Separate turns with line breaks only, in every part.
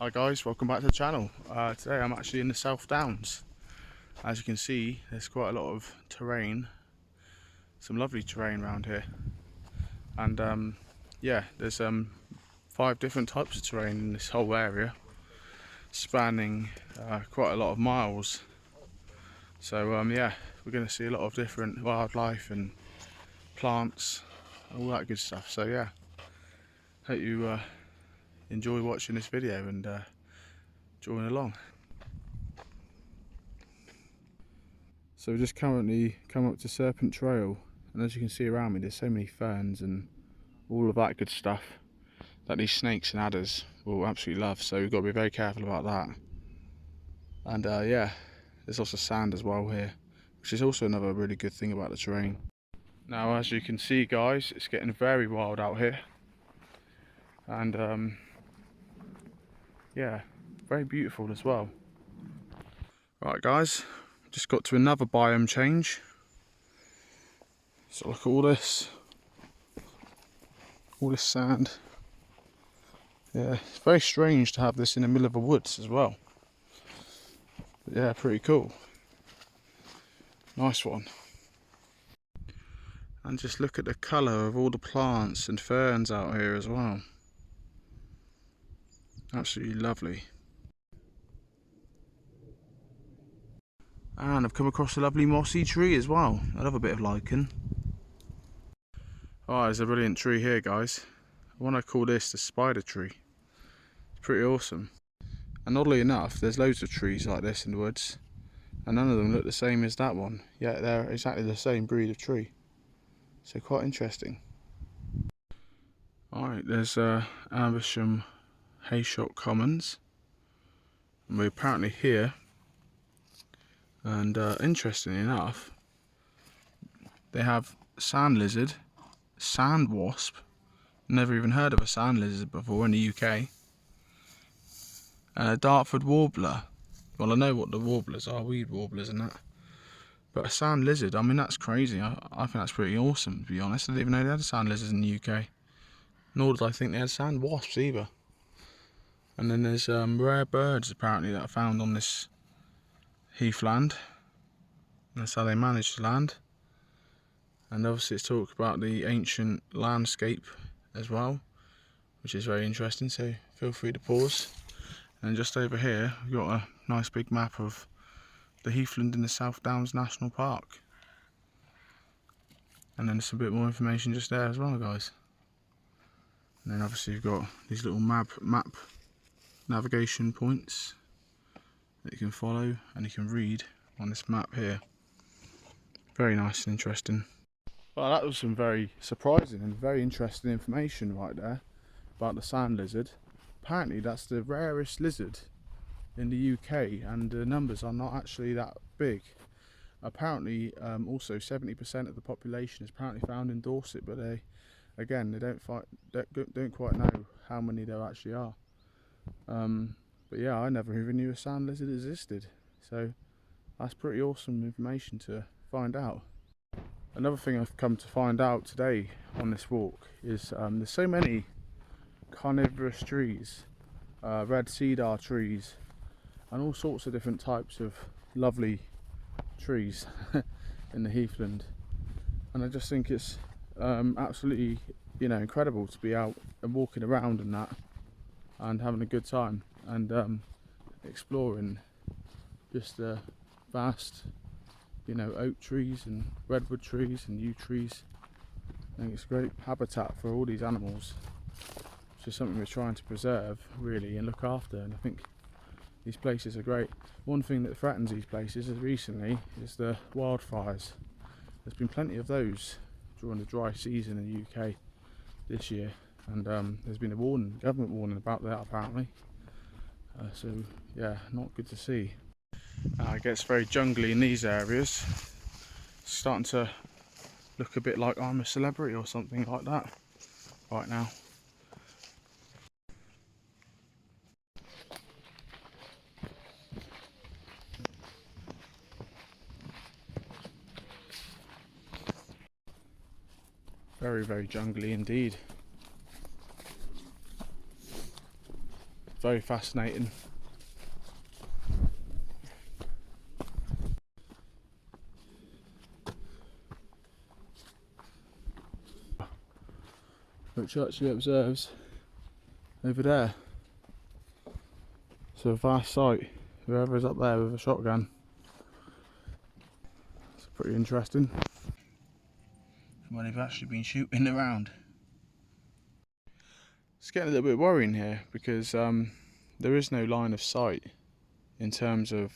Hi guys, welcome back to the channel. Today I'm actually in the South Downs. As you can see, there's quite a lot of terrain, some lovely terrain around here, and yeah, there's 5 different types of terrain in this whole area, spanning quite a lot of miles. So yeah, we're going to see a lot of different wildlife and plants, all that good stuff. So yeah, hope you enjoy watching this video and join along. So we've just currently come up to Serpent Trail, and as you can see around me, there's so many ferns and all of that good stuff that these snakes and adders will absolutely love, so we've got to be very careful about that. And yeah, there's lots of sand as well here, which is also another really good thing about the terrain. Now as you can see guys, it's getting very wild out here, and yeah, very beautiful as well. Right guys, just got to another biome change. So look at all this sand. Yeah, it's very strange to have this in the middle of the woods as well. But yeah, pretty cool. Nice one. And just look at the colour of all the plants and ferns out here as well. Absolutely lovely. And I've come across a lovely mossy tree as well. I love a bit of lichen. Oh, there's a brilliant tree here guys. I want to call this the spider tree. It's pretty awesome. And oddly enough, there's loads of trees like this in the woods, and none of them look the same as that one, yet they're exactly the same breed of tree. So quite interesting. Alright, there's Amersham Hayshot Commons, and we're apparently here, and interestingly enough, they have sand lizard, sand wasp. Never even heard of a sand lizard before in the UK, and a Dartford warbler. Well, I know what the warblers are, weed warblers and that, but a sand lizard, I mean that's crazy. I think that's pretty awesome, to be honest. I didn't even know they had sand lizards in the UK, nor did I think they had sand wasps either. And then there's rare birds apparently that are found on this heathland. That's how they manage the land. And obviously it's talked about the ancient landscape as well, which is very interesting, so feel free to pause. And just over here we've got a nice big map of the heathland in the South Downs National Park. And then there's a bit more information just there as well guys. And then obviously you've got these little map navigation points that you can follow and you can read on this map here. Very nice and interesting. Well, that was some very surprising and very interesting information right there about the sand lizard. Apparently that's the rarest lizard in the UK, and the numbers are not actually that big. Apparently also 70% of the population is apparently found in Dorset, but they don't quite know how many there actually are. But yeah, I never even knew a sand lizard existed, so that's pretty awesome information to find out. Another thing I've come to find out today on this walk is there's so many carnivorous trees, red cedar trees, and all sorts of different types of lovely trees in the heathland. And I just think it's absolutely, incredible to be out and walking around and that, and having a good time, and exploring just the vast, oak trees and redwood trees and yew trees. I think it's a great habitat for all these animals, which is something we're trying to preserve really and look after, and I think these places are great. One thing that threatens these places recently is the wildfires. There's been plenty of those during the dry season in the UK this year, and there's been a government warning about that apparently. So yeah, not good to see. It gets very jungly in these areas. It's starting to look a bit like I'm a Celebrity or something like that right now. Very, very jungly indeed. very fascinating. Which actually observes over there. So a vast sight, whoever's up there with a shotgun. It's pretty interesting. Well, they've actually been shooting around. It's getting a little bit worrying here because there is no line of sight in terms of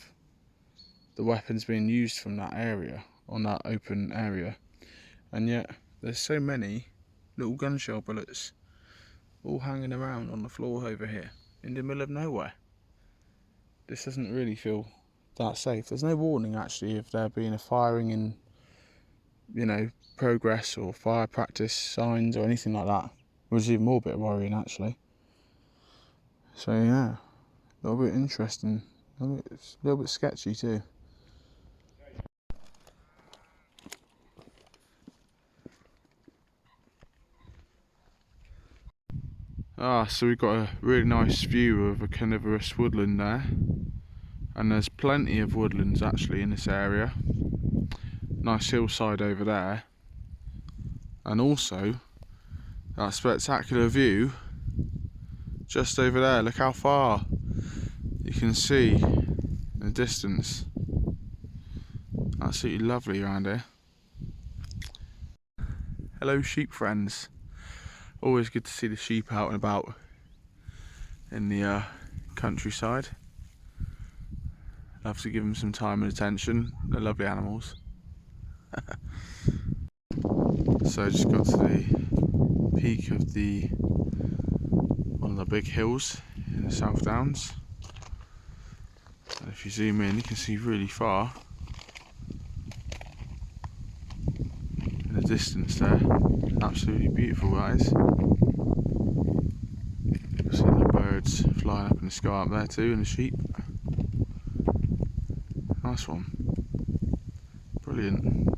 the weapons being used from that area, on that open area. And yet there's so many little gunshot bullets all hanging around on the floor over here in the middle of nowhere. This doesn't really feel that safe. There's no warning actually of there being a firing in, you know, progress or fire practice signs or anything like that, which is even more bit worrying actually. So yeah, a little bit interesting, it's a little bit sketchy too. So we've got a really nice view of a carnivorous woodland there, and there's plenty of woodlands actually in this area. Nice hillside over there, and also that spectacular view just over there. Look how far you can see in the distance. Absolutely lovely around here. Hello sheep friends. Always good to see the sheep out and about in the countryside. Love to give them some time and attention. They're lovely animals. So I just got to the peak of one of the big hills in the South Downs. And if you zoom in, you can see really far in the distance there. Absolutely beautiful, that is. You can see the birds flying up in the sky up there too, and the sheep. Nice one. Brilliant.